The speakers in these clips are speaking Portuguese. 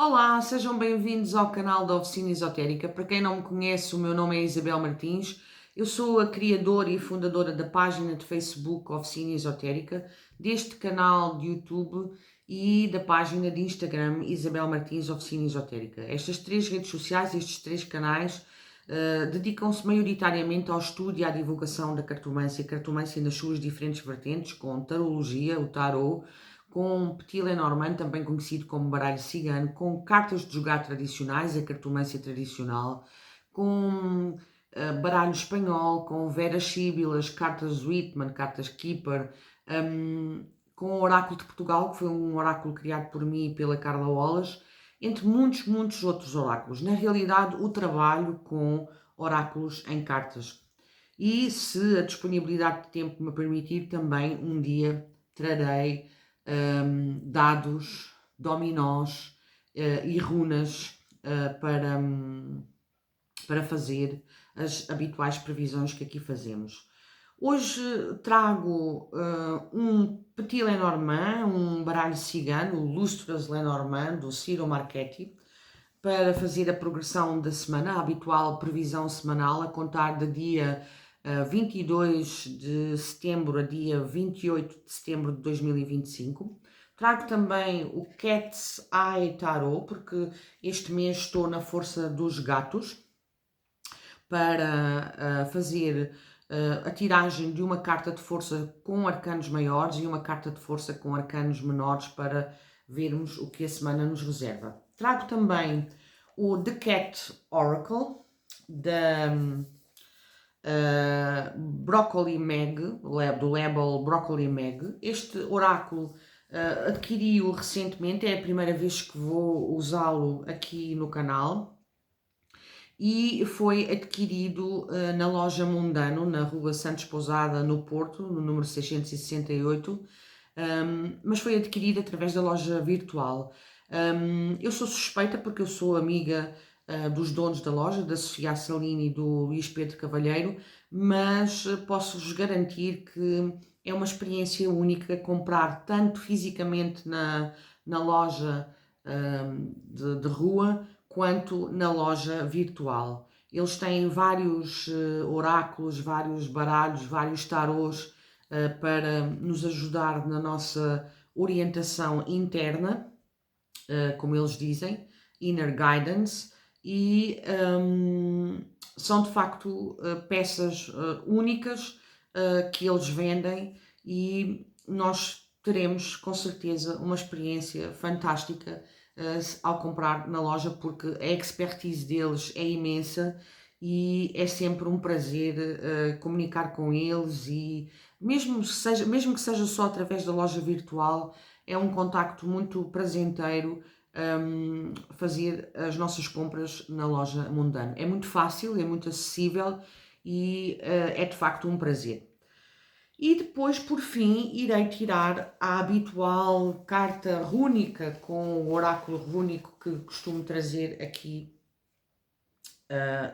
Olá, sejam bem-vindos ao canal da Oficina Esotérica. Para quem não me conhece, o meu nome é Isabel Martins. Eu sou a criadora e fundadora da página de Facebook Oficina Esotérica, deste canal de YouTube e da página de Instagram Isabel Martins Oficina Esotérica. Estas três redes sociais, estes três canais, dedicam-se maioritariamente ao estudo e à divulgação da cartomância nas suas diferentes vertentes, com tarologia, o tarot, com Petit Lenormand, também conhecido como baralho cigano, com cartas de jogar tradicionais, a cartomância tradicional, com baralho espanhol, com Vera Síbilas, cartas Whitman, cartas Keeper, com o Oráculo de Portugal, que foi um oráculo criado por mim e pela Carla Wallace, entre muitos, muitos outros oráculos. Na realidade, o trabalho com oráculos em cartas. E se a disponibilidade de tempo me permitir, também um dia trarei dados, dominós e runas para fazer as habituais previsões que aqui fazemos. Hoje trago um Petit Lenormand, um baralho cigano, o Lustras Lenormand, do Ciro Marchetti, para fazer a progressão da semana, a habitual previsão semanal, a contar de dia 22 de setembro a dia 28 de setembro de 2025. Trago também o Cat's Eye Tarot, porque este mês estou na força dos gatos, para fazer a tiragem de uma carta de força com arcanos maiores e uma carta de força com arcanos menores, para vermos o que a semana nos reserva. Trago também o The Cat Oracle, da Broccoli Mag, do label Broccoli Mag. Este oráculo adquiri-o recentemente, é a primeira vez que vou usá-lo aqui no canal, e foi adquirido na loja Mundano, na rua Santos Pousada, no Porto, no número 668, mas foi adquirido através da loja virtual. Eu sou suspeita porque eu sou amiga dos donos da loja, da Sofia Assalini e do Luís Pedro Cavalheiro, mas posso-vos garantir que é uma experiência única comprar tanto fisicamente na loja de rua, quanto na loja virtual. Eles têm vários oráculos, vários baralhos, vários tarôs para nos ajudar na nossa orientação interna, como eles dizem, inner guidance, e são de facto peças únicas que eles vendem, e nós teremos com certeza uma experiência fantástica ao comprar na loja, porque a expertise deles é imensa e é sempre um prazer comunicar com eles, e mesmo que seja só através da loja virtual, é um contacto muito prazenteiro fazer as nossas compras na loja Mundano. É muito fácil, é muito acessível e é de facto um prazer. E depois, por fim, irei tirar a habitual carta rúnica com o oráculo rúnico que costumo trazer aqui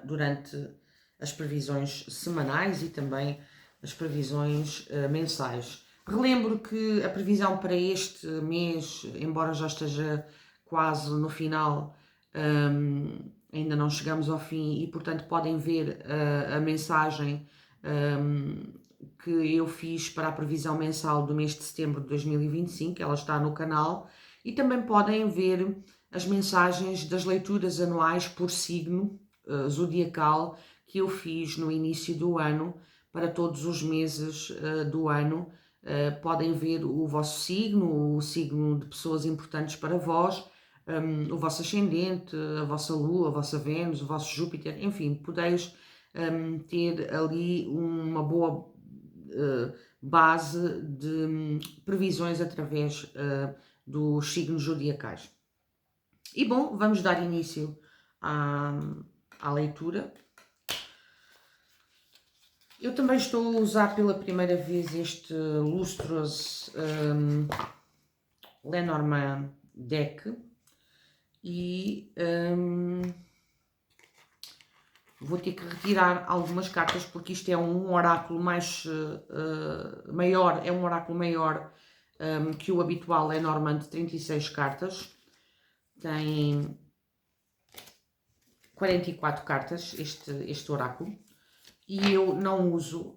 durante as previsões semanais e também as previsões mensais. Relembro que a previsão para este mês, embora já esteja quase no final, ainda não chegamos ao fim, e portanto podem ver a mensagem que eu fiz para a previsão mensal do mês de setembro de 2025, ela está no canal, e também podem ver as mensagens das leituras anuais por signo zodiacal que eu fiz no início do ano, para todos os meses do ano. Podem ver o vosso signo, o signo de pessoas importantes para vós, o vosso ascendente, a vossa Lua, a vossa Vênus, o vosso Júpiter, enfim, podeis ter ali uma boa base de previsões através dos signos zodiacais. E bom, vamos dar início à leitura. Eu também estou a usar pela primeira vez este Lustros Lenormand deck, e vou ter que retirar algumas cartas porque isto é um oráculo mais maior, é um oráculo maior que o habitual Lenormand de 36 cartas. tem 44 cartas, este oráculo, e eu não uso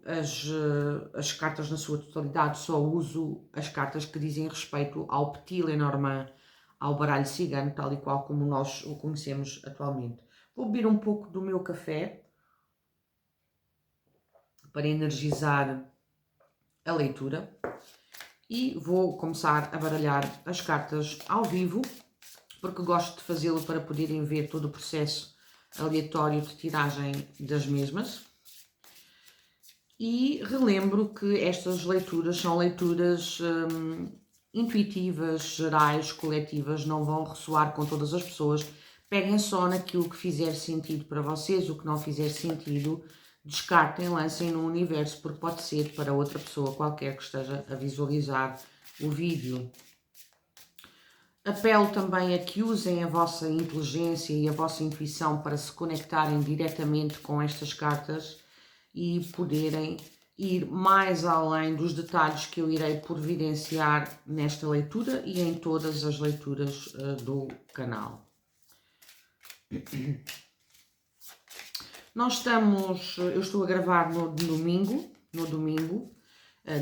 as cartas na sua totalidade, só uso as cartas que dizem respeito ao Petit Lenormand, ao baralho cigano, tal e qual como nós o conhecemos atualmente. Vou beber um pouco do meu café para energizar a leitura e vou começar a baralhar as cartas ao vivo, porque gosto de fazê-lo para poderem ver todo o processo aleatório de tiragem das mesmas. E relembro que estas leituras são leituras intuitivas, gerais, coletivas, não vão ressoar com todas as pessoas. Peguem só naquilo que fizer sentido para vocês, o que não fizer sentido, descartem, lancem no universo, porque pode ser para outra pessoa qualquer que esteja a visualizar o vídeo. Apelo também a que usem a vossa inteligência e a vossa intuição para se conectarem diretamente com estas cartas e poderem ir mais além dos detalhes que eu irei providenciar nesta leitura e em todas as leituras do canal. Eu estou a gravar no domingo,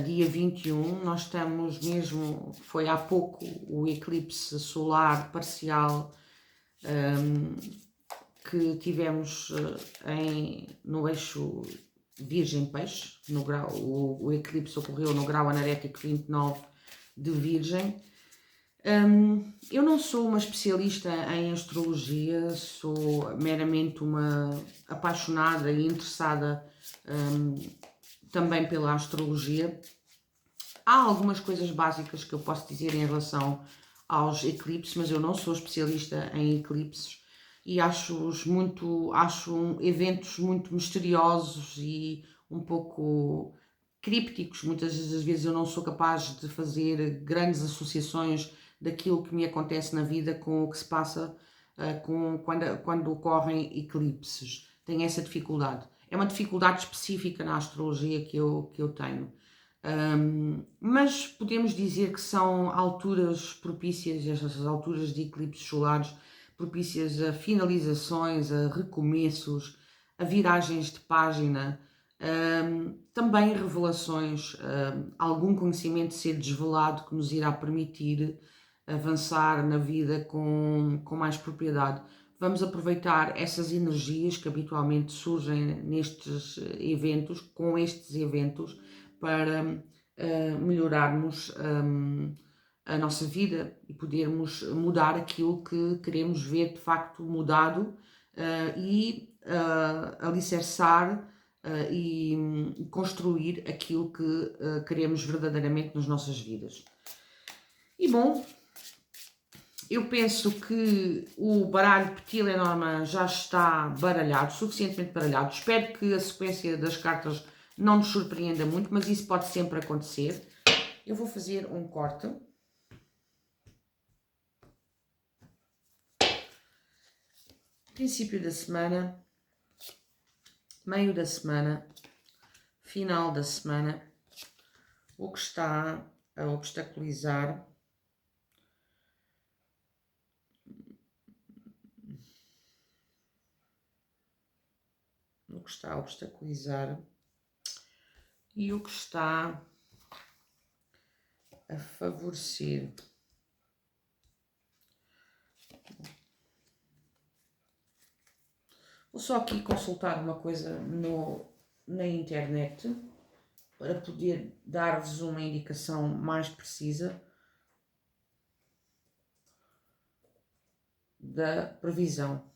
dia 21, nós estamos mesmo, foi há pouco o eclipse solar parcial que tivemos no eixo Virgem-Peixe, o eclipse ocorreu no grau anarético 29 de Virgem. Eu não sou uma especialista em astrologia, sou meramente uma apaixonada e interessada também pela astrologia. Há algumas coisas básicas que eu posso dizer em relação aos eclipses, mas eu não sou especialista em eclipses e acho eventos muito misteriosos e um pouco crípticos. Muitas das vezes eu não sou capaz de fazer grandes associações daquilo que me acontece na vida com o que se passa quando ocorrem eclipses. Tenho essa dificuldade. É uma dificuldade específica na astrologia que eu tenho. Mas podemos dizer que são alturas propícias, estas alturas de eclipses solares, propícias a finalizações, a recomeços, a viragens de página, também revelações, algum conhecimento ser desvelado que nos irá permitir avançar na vida com mais propriedade. Vamos aproveitar essas energias que habitualmente surgem nestes eventos, com estes eventos, para melhorarmos a nossa vida e podermos mudar aquilo que queremos ver de facto mudado e alicerçar e construir aquilo que queremos verdadeiramente nas nossas vidas. E bom, eu penso que o baralho Petit Lenormand já está baralhado, suficientemente baralhado. Espero que a sequência das cartas não nos surpreenda muito, mas isso pode sempre acontecer. Eu vou fazer um corte. Princípio da semana, meio da semana, final da semana, o que está a obstaculizar e o que está a favorecer. Vou só aqui consultar uma coisa na internet para poder dar-vos uma indicação mais precisa da previsão.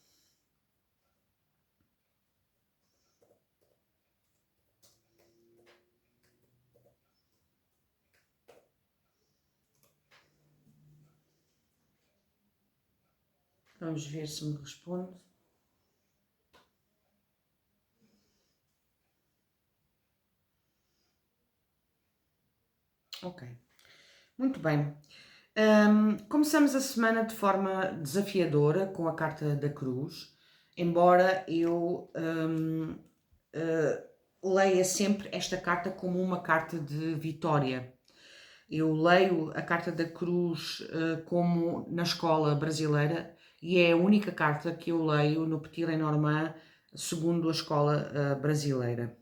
Vamos ver se me responde. Ok, muito bem. Começamos a semana de forma desafiadora com a carta da Cruz, embora eu leia sempre esta carta como uma carta de vitória. Eu leio a carta da cruz como na escola brasileira e é a única carta que eu leio no Petit Lenormand segundo a escola brasileira.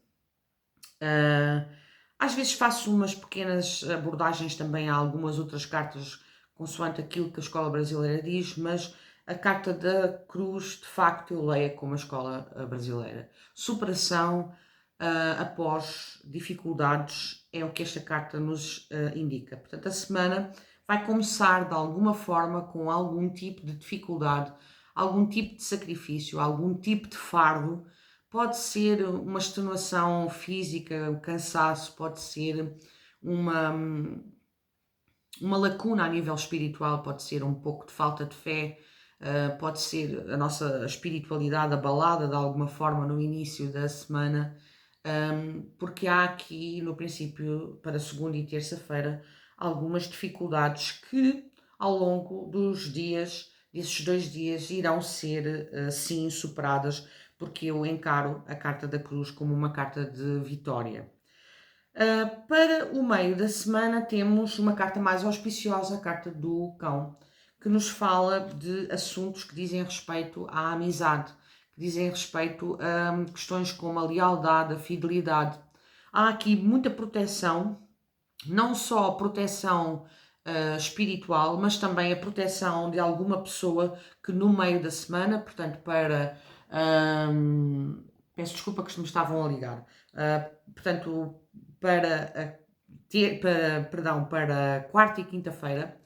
Às vezes faço umas pequenas abordagens também a algumas outras cartas, consoante aquilo que a escola brasileira diz, mas a carta da cruz, de facto, eu leio como a escola brasileira. Superação após dificuldades é o que esta carta nos indica. Portanto, a semana vai começar de alguma forma com algum tipo de dificuldade, algum tipo de sacrifício, algum tipo de fardo. Pode ser uma extenuação física, um cansaço, pode ser uma, uma lacuna a nível espiritual, pode ser um pouco de falta de fé, pode ser a nossa espiritualidade abalada de alguma forma no início da semana, porque há aqui no princípio, para segunda e terça-feira, algumas dificuldades que ao longo dos dias, desses 2 dias, irão ser sim superadas, porque eu encaro a carta da cruz como uma carta de vitória. Para o meio da semana temos uma carta mais auspiciosa, a carta do cão, que nos fala de assuntos que dizem respeito à amizade, que dizem respeito a questões como a lealdade, a fidelidade. Há aqui muita proteção, não só a proteção espiritual, mas também a proteção de alguma pessoa que no meio da semana, portanto peço desculpa que me estavam a ligar, portanto para quarta e quinta-feira,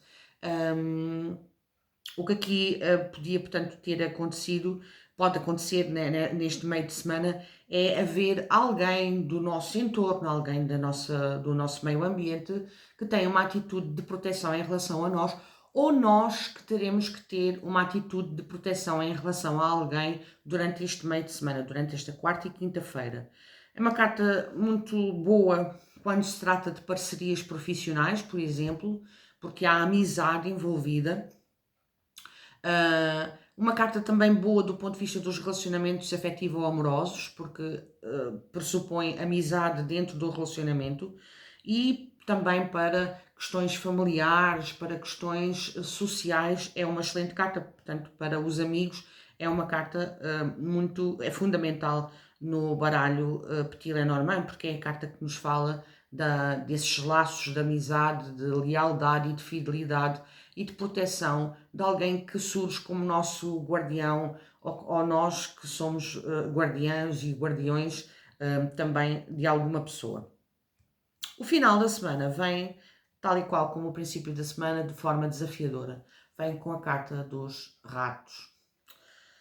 o que aqui podia, portanto, ter acontecido, pode acontecer neste meio de semana, é haver alguém do nosso entorno, alguém do nosso meio ambiente, que tem uma atitude de proteção em relação a nós, ou nós que teremos que ter uma atitude de proteção em relação a alguém durante este meio de semana, durante esta quarta e quinta-feira. É uma carta muito boa quando se trata de parcerias profissionais, por exemplo, porque há amizade envolvida. Uma carta também boa do ponto de vista dos relacionamentos afetivo-amorosos, porque pressupõe amizade dentro do relacionamento, e também para questões familiares, para questões sociais, é uma excelente carta. Portanto, para os amigos é uma carta é fundamental no baralho Petit Lenormand, porque é a carta que nos fala desses laços de amizade, de lealdade e de fidelidade e de proteção de alguém que surge como nosso guardião, ou nós que somos guardiãos e guardiões também de alguma pessoa. O final da semana vem, tal e qual como o princípio da semana, de forma desafiadora. Vem com a carta dos ratos.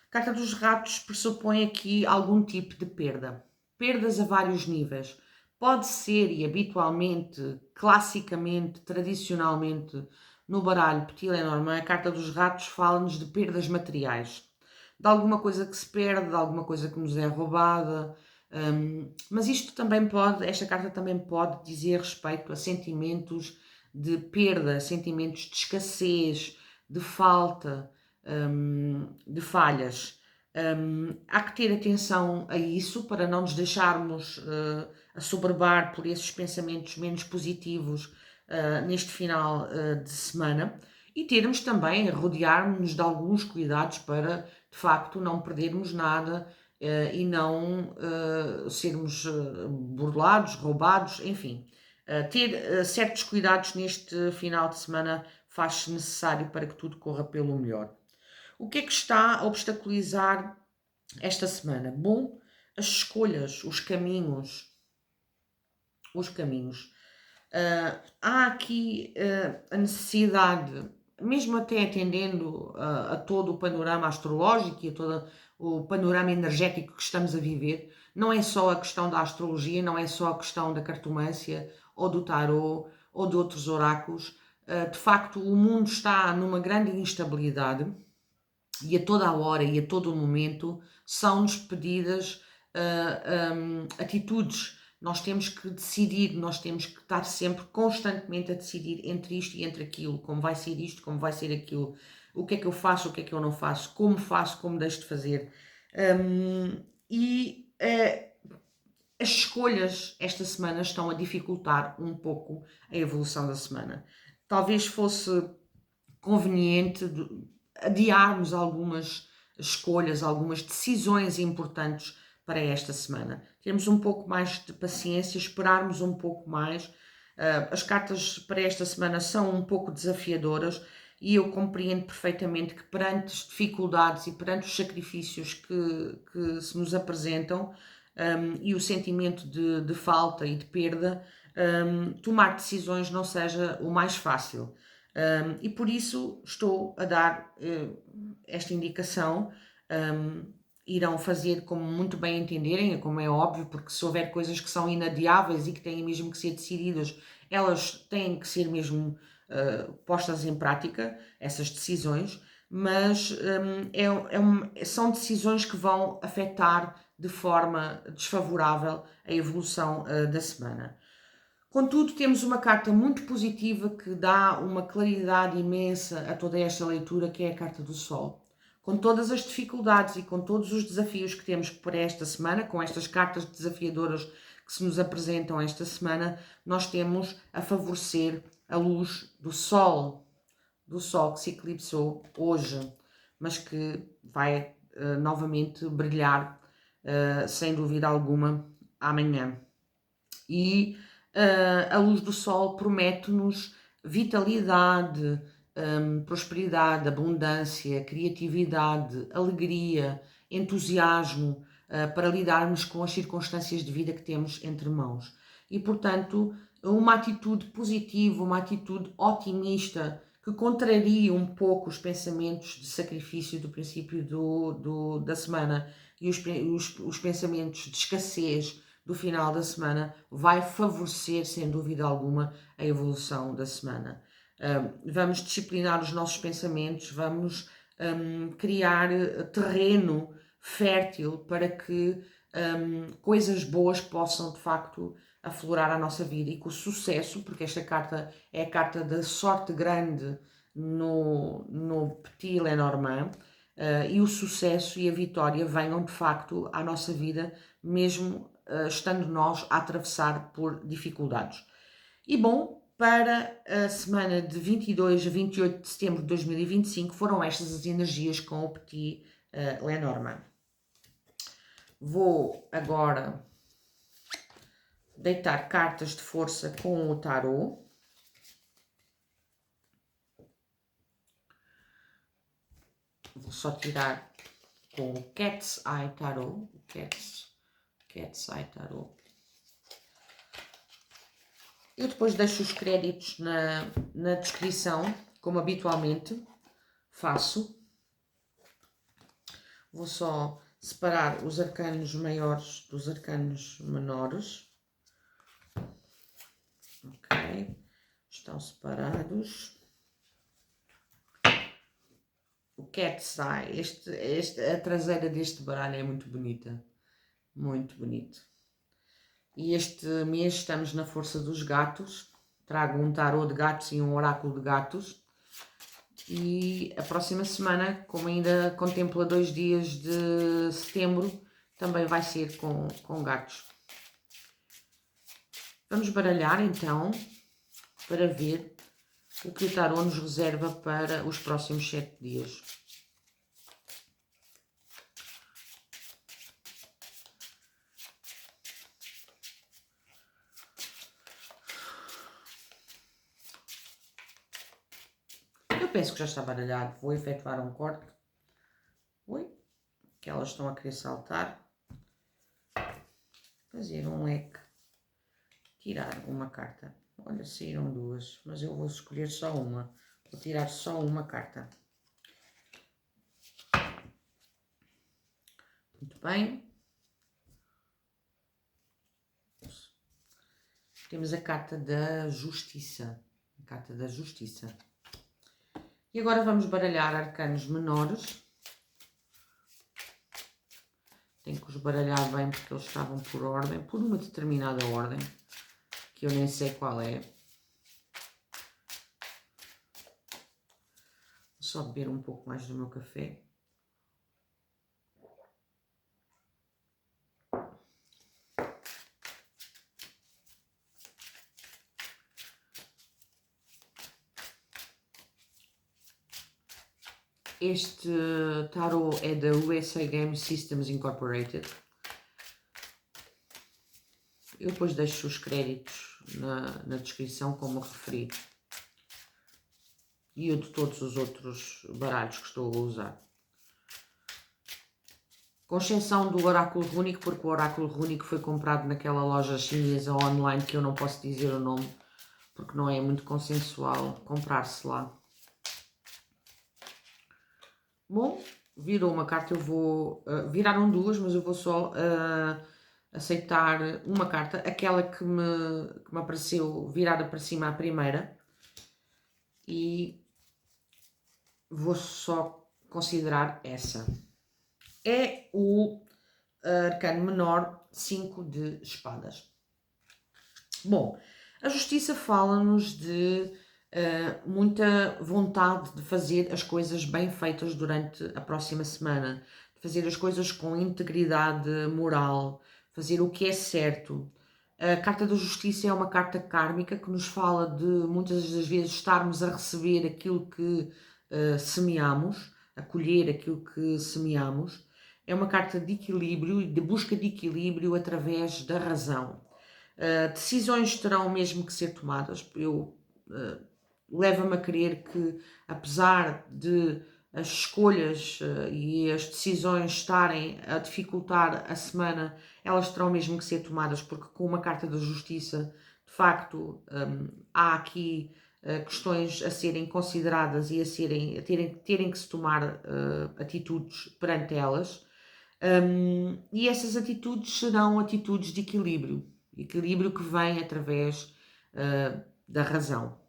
A carta dos ratos pressupõe aqui algum tipo de perda. Perdas a vários níveis. Pode ser, e habitualmente, classicamente, tradicionalmente, no baralho Petit Lenormand, a carta dos ratos fala-nos de perdas materiais. De alguma coisa que se perde, de alguma coisa que nos é roubada. Mas esta carta também pode dizer respeito a sentimentos de perda, sentimentos de escassez, de falta, de falhas. Há que ter atenção a isso para não nos deixarmos assoberbar por esses pensamentos menos positivos neste final de semana, e termos também, rodear-nos de alguns cuidados para, de facto, não perdermos nada e não sermos burlados, roubados, enfim. Ter certos cuidados neste final de semana faz-se necessário para que tudo corra pelo melhor. O que é que está a obstaculizar esta semana? Bom, as escolhas, os caminhos. Os caminhos. Há aqui a necessidade, mesmo até atendendo a todo o panorama astrológico e a todo o panorama energético que estamos a viver, não é só a questão da astrologia, não é só a questão da cartomância ou do tarot ou de outros oráculos. De facto, o mundo está numa grande instabilidade e a toda a hora e a todo o momento são-nos pedidas atitudes. Nós temos que decidir, nós temos que estar sempre constantemente a decidir entre isto e entre aquilo, como vai ser isto, como vai ser aquilo, o que é que eu faço, o que é que eu não faço, como deixo de fazer. E as escolhas esta semana estão a dificultar um pouco a evolução da semana. Talvez fosse conveniente adiarmos algumas escolhas, algumas decisões importantes para esta semana. Termos um pouco mais de paciência, esperarmos um pouco mais. As cartas para esta semana são um pouco desafiadoras e eu compreendo perfeitamente que perante as dificuldades e perante os sacrifícios que se nos apresentam, e o sentimento de falta e de perda, tomar decisões não seja o mais fácil. E por isso estou a dar esta indicação. Irão fazer como muito bem entenderem, como é óbvio, porque se houver coisas que são inadiáveis e que têm mesmo que ser decididas, elas têm que ser mesmo postas em prática, essas decisões, mas são decisões que vão afetar de forma desfavorável a evolução da semana. Contudo, temos uma carta muito positiva que dá uma claridade imensa a toda esta leitura, que é a carta do Sol. Com todas as dificuldades e com todos os desafios que temos para esta semana, com estas cartas desafiadoras que se nos apresentam esta semana, nós temos a favorecer a luz do Sol que se eclipsou hoje, mas que vai novamente brilhar, sem dúvida alguma, amanhã. E a luz do Sol promete-nos vitalidade, prosperidade, abundância, criatividade, alegria, entusiasmo, para lidarmos com as circunstâncias de vida que temos entre mãos. E, portanto, uma atitude positiva, uma atitude otimista, que contraria um pouco os pensamentos de sacrifício do princípio da semana e os pensamentos de escassez do final da semana, vai favorecer, sem dúvida alguma, a evolução da semana. Vamos disciplinar os nossos pensamentos, vamos criar terreno fértil para que coisas boas possam, de facto, aflorar a nossa vida e que o sucesso, porque esta carta é a carta da sorte grande no Petit Lenormand, e o sucesso e a vitória venham, de facto, à nossa vida, mesmo estando nós a atravessar por dificuldades. E bom, para a semana de 22 a 28 de setembro de 2025 foram estas as energias com o Petit Lenormand. Vou agora deitar cartas de força com o tarot. Vou só tirar com o Cat's Eye Tarot. Cat's Eye Tarot. Eu depois deixo os créditos na descrição, como habitualmente faço. Vou só separar os arcanos maiores dos arcanos menores. Ok, estão separados. O Cat's Eye, a traseira deste baralho é muito bonita, muito bonito. E este mês estamos na força dos gatos. Trago um tarô de gatos e um oráculo de gatos. E a próxima semana, como ainda contempla 2 dias de setembro, também vai ser com gatos. Vamos baralhar então para ver o que o tarô nos reserva para os próximos 7 dias. Eu penso que já está baralhado. Vou efetuar um corte. Oi, que elas estão a querer saltar. Fazer um leque. Tirar uma carta. Olha, saíram 2, mas eu vou escolher só uma. Vou tirar só uma carta. Muito bem. Temos a carta da Justiça. A carta da Justiça. E agora vamos baralhar arcanos menores. Tenho que os baralhar bem porque eles estavam por ordem, por uma determinada ordem, que eu nem sei qual é. Vou só beber um pouco mais do meu café. Este tarot é da USA Game Systems Incorporated. Eu depois deixo os créditos na descrição como referi. E o de todos os outros baralhos que estou a usar. Com exceção do oráculo rúnico, porque o oráculo rúnico foi comprado naquela loja chinesa online que eu não posso dizer o nome, porque não é muito consensual comprar-se lá. Bom, virou uma carta, eu vou... viraram duas, mas eu vou só aceitar uma carta, aquela que me apareceu virada para cima a primeira. E vou só considerar essa. É o arcano menor, 5 de espadas. Bom, a justiça fala-nos de muita vontade de fazer as coisas bem feitas durante a próxima semana, de fazer as coisas com integridade moral, fazer o que é certo. A carta da justiça é uma carta kármica que nos fala de muitas das vezes estarmos a receber aquilo que semeamos, a colher aquilo que semeamos. É uma carta de equilíbrio e de busca de equilíbrio através da razão. Decisões terão mesmo que ser tomadas. Leva-me a crer que, apesar de as escolhas e as decisões estarem a dificultar a semana, elas terão mesmo que ser tomadas, porque com uma carta da justiça, de facto, há aqui questões a serem consideradas e a terem que se tomar atitudes perante elas. E essas atitudes serão atitudes de equilíbrio que vem através da razão.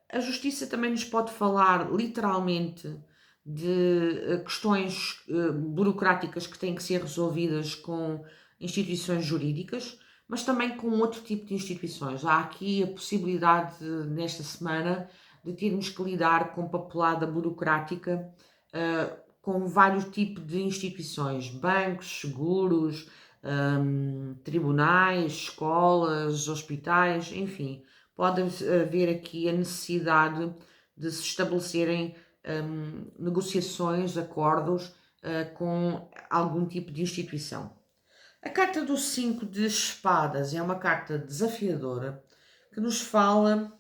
A justiça também nos pode falar literalmente de questões burocráticas que têm que ser resolvidas com instituições jurídicas, mas também com outro tipo de instituições. Há aqui a possibilidade, nesta semana, de termos que lidar com papelada burocrática com vários tipos de instituições, bancos, seguros, tribunais, escolas, hospitais, enfim. Pode haver aqui a necessidade de se estabelecerem negociações, acordos com algum tipo de instituição. A carta do 5 de espadas é uma carta desafiadora que nos fala...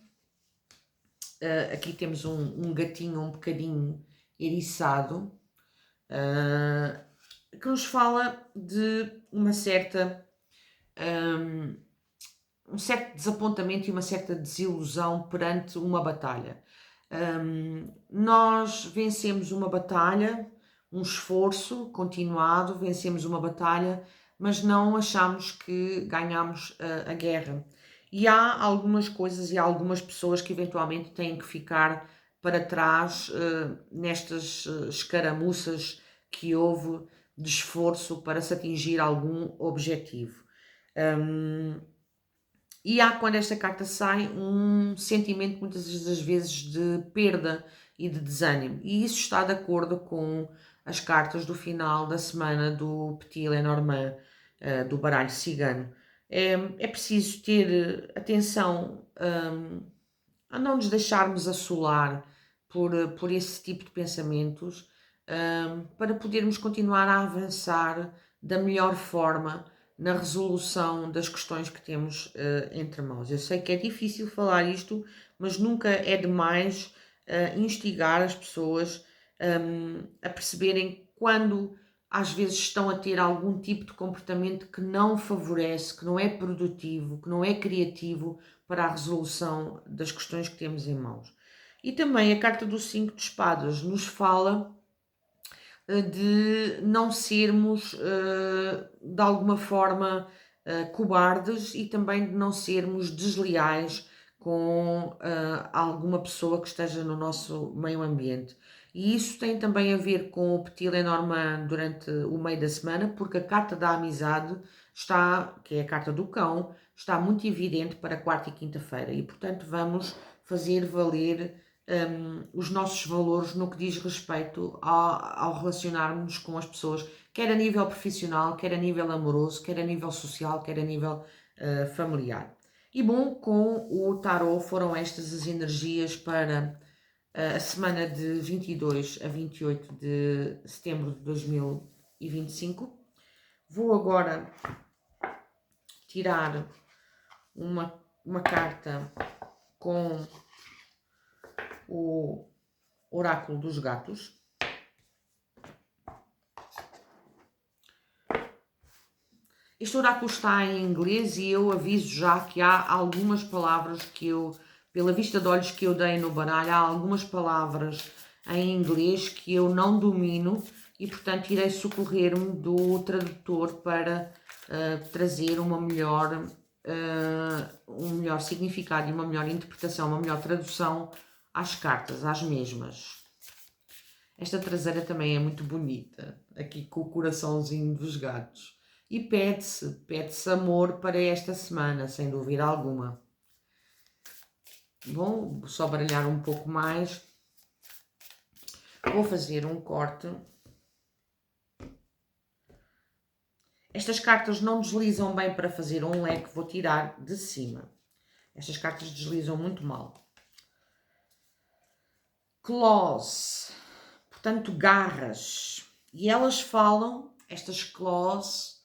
aqui temos um gatinho um bocadinho eriçado, que nos fala de uma certa... um certo desapontamento e uma certa desilusão perante uma batalha. Nós vencemos uma batalha, um esforço continuado, vencemos uma batalha, mas não achamos que ganhamos a guerra. E há algumas coisas e há algumas pessoas que eventualmente têm que ficar para trás nestas escaramuças que houve de esforço para se atingir algum objetivo. E há, quando esta carta sai, um sentimento muitas das vezes de perda e de desânimo. E isso está de acordo com as cartas do final da semana do Petit Lenormand, do baralho cigano. É preciso ter atenção a não nos deixarmos assolar por esse tipo de pensamentos, para podermos continuar a avançar da melhor forma na resolução das questões que temos entre mãos. Eu sei que é difícil falar isto, mas nunca é demais instigar as pessoas a perceberem quando às vezes estão a ter algum tipo de comportamento que não favorece, que não é produtivo, que não é criativo para a resolução das questões que temos em mãos. E também a carta do 5 de espadas nos fala de não sermos de alguma forma cobardes e também de não sermos desleais com alguma pessoa que esteja no nosso meio ambiente. E isso tem também a ver com o Petit Lenormand durante o meio da semana, porque a carta da amizade está, que é a carta do cão, está muito evidente para quarta e quinta-feira e, portanto, vamos fazer valer os nossos valores no que diz respeito ao relacionarmos com as pessoas, quer a nível profissional, quer a nível amoroso, quer a nível social, quer a nível familiar. E bom, com o tarot foram estas as energias para a semana de 22 a 28 de setembro de 2025. Vou agora tirar uma carta com o oráculo dos gatos. Este oráculo está em inglês e eu aviso já que há algumas palavras que eu, pela vista de olhos que eu dei no baralho, há algumas palavras em inglês que eu não domino e, portanto, irei socorrer-me do tradutor para trazer um melhor significado e uma melhor interpretação, uma melhor tradução às cartas, às mesmas. Esta traseira também é muito bonita, aqui com o coraçãozinho dos gatos. E pede-se amor para esta semana, sem dúvida alguma. Bom, só baralhar um pouco mais. Vou fazer um corte. Estas cartas não deslizam bem para fazer um leque, vou tirar de cima. Estas cartas deslizam muito mal. Claws, portanto garras. E elas falam, estas claws,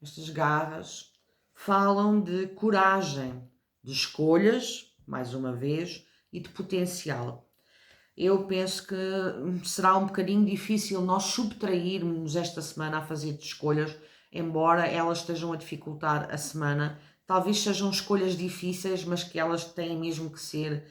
estas garras, falam de coragem, de escolhas, mais uma vez, e de potencial. Eu penso que será um bocadinho difícil nós subtrairmos esta semana a fazer de escolhas, embora elas estejam a dificultar a semana. Talvez sejam escolhas difíceis, mas que elas têm mesmo que ser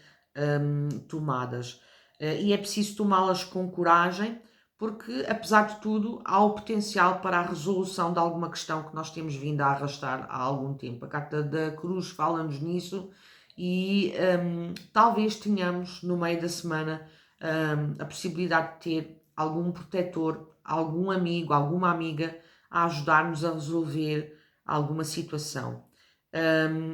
tomadas. E é preciso tomá-las com coragem, porque, apesar de tudo, há o potencial para a resolução de alguma questão que nós temos vindo a arrastar há algum tempo. A carta da Cruz fala-nos nisso e talvez tenhamos, no meio da semana, a possibilidade de ter algum protetor, algum amigo, alguma amiga a ajudar-nos a resolver alguma situação.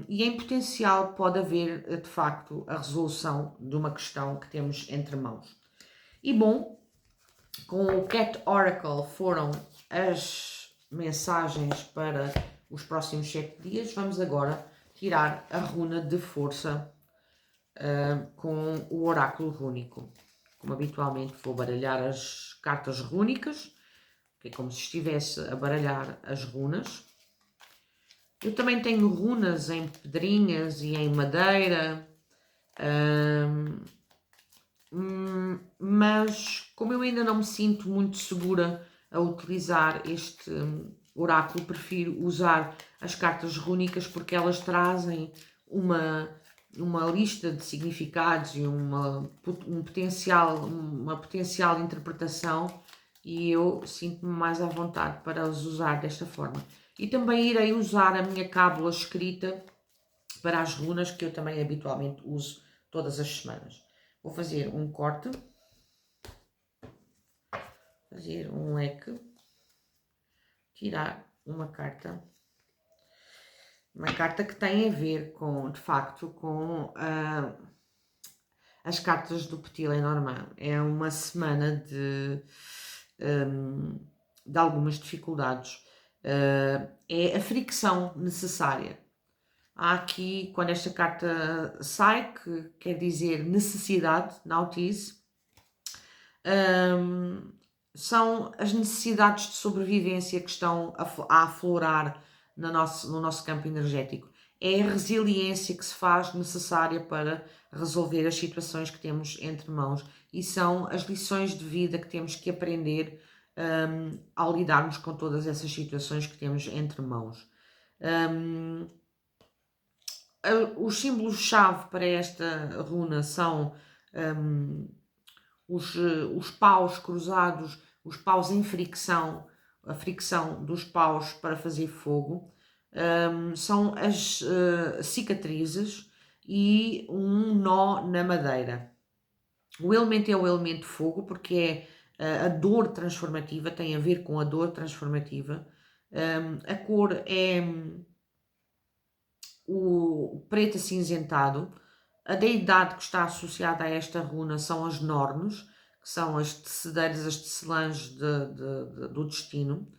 E em potencial pode haver, de facto, a resolução de uma questão que temos entre mãos. E bom, com o Cat Oracle foram as mensagens para os próximos 7 dias. Vamos agora tirar a runa de força com o oráculo rúnico. Como habitualmente vou baralhar as cartas rúnicas, que é como se estivesse a baralhar as runas. Eu também tenho runas em pedrinhas e em madeira, mas como eu ainda não me sinto muito segura a utilizar este oráculo, prefiro usar as cartas rúnicas porque elas trazem uma lista de significados e uma potencial interpretação e eu sinto-me mais à vontade para as usar desta forma. E também irei usar a minha cábula escrita para as runas, que eu também habitualmente uso todas as semanas. Vou fazer um corte, fazer um leque, tirar uma carta que tem a ver com, de facto, com as cartas do Petit Lenormand. É uma semana de algumas dificuldades. É a fricção necessária. Há aqui, quando esta carta sai, que quer dizer necessidade, nautice, são as necessidades de sobrevivência que estão a aflorar no nosso campo energético. É a resiliência que se faz necessária para resolver as situações que temos entre mãos e são as lições de vida que temos que aprender ao lidarmos com todas essas situações que temos entre mãos. Os símbolos-chave para esta runa são os paus cruzados, os paus em fricção, a fricção dos paus para fazer fogo, são as cicatrizes e um nó na madeira. O elemento é o elemento fogo, porque é a dor transformativa, tem a ver com a dor transformativa. A cor é o preto acinzentado. A deidade que está associada a esta runa são as Nornos, que são as tecedeiras, as tecelãs do destino.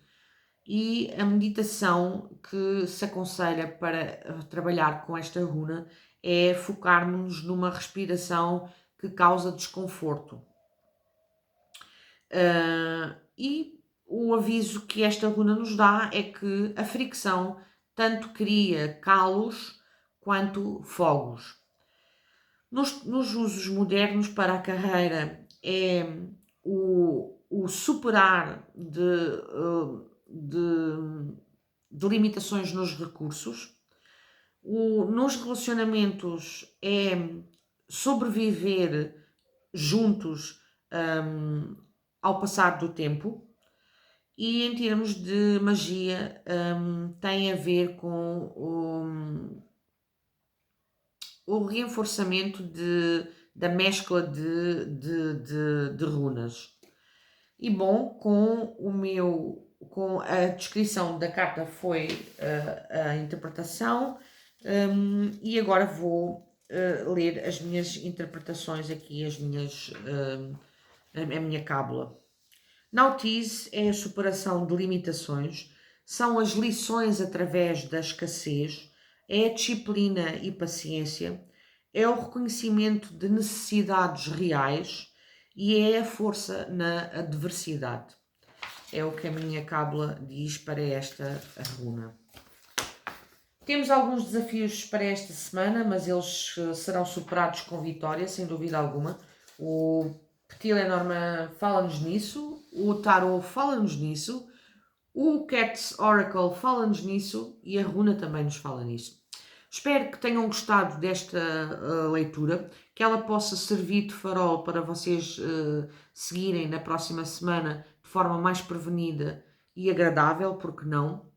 E a meditação que se aconselha para trabalhar com esta runa é focarmos-nos numa respiração que causa desconforto. E o aviso que esta runa nos dá é que a fricção tanto cria calos quanto fogos. Nos usos modernos para a carreira é o superar de limitações nos recursos. Nos relacionamentos é sobreviver juntos ao passar do tempo. E em termos de magia, tem a ver com o reforçamento da mescla de runas. E bom, com a descrição da carta foi a interpretação, e agora vou ler as minhas interpretações aqui, a minha cábula. Nautize é a superação de limitações, são as lições através da escassez, é a disciplina e paciência, é o reconhecimento de necessidades reais e é a força na adversidade. É o que a minha cábula diz para esta runa. Temos alguns desafios para esta semana, mas eles serão superados com vitória, sem dúvida alguma. O Petit Lenormand fala-nos nisso, o Tarot fala-nos nisso, o Cats Oracle fala-nos nisso e a runa também nos fala nisso. Espero que tenham gostado desta leitura, que ela possa servir de farol para vocês seguirem na próxima semana de forma mais prevenida e agradável, porque não?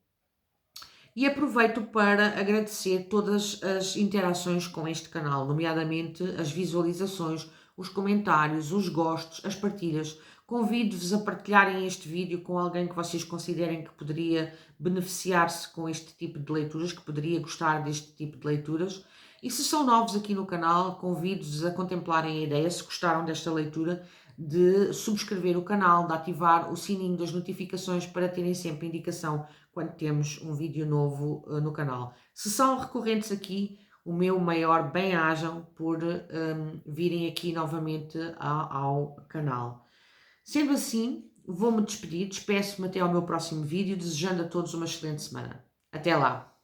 E aproveito para agradecer todas as interações com este canal, nomeadamente as visualizações, os comentários, os gostos, as partilhas. Convido-vos a partilharem este vídeo com alguém que vocês considerem que poderia beneficiar-se com este tipo de leituras, que poderia gostar deste tipo de leituras. E se são novos aqui no canal, convido-vos a contemplarem a ideia, se gostaram desta leitura, de subscrever o canal, de ativar o sininho das notificações para terem sempre indicação quando temos um vídeo novo no canal. Se são recorrentes aqui, o meu maior bem-ajam por virem aqui novamente ao canal. Sendo assim, vou-me despedir, despeço-me até ao meu próximo vídeo, desejando a todos uma excelente semana. Até lá!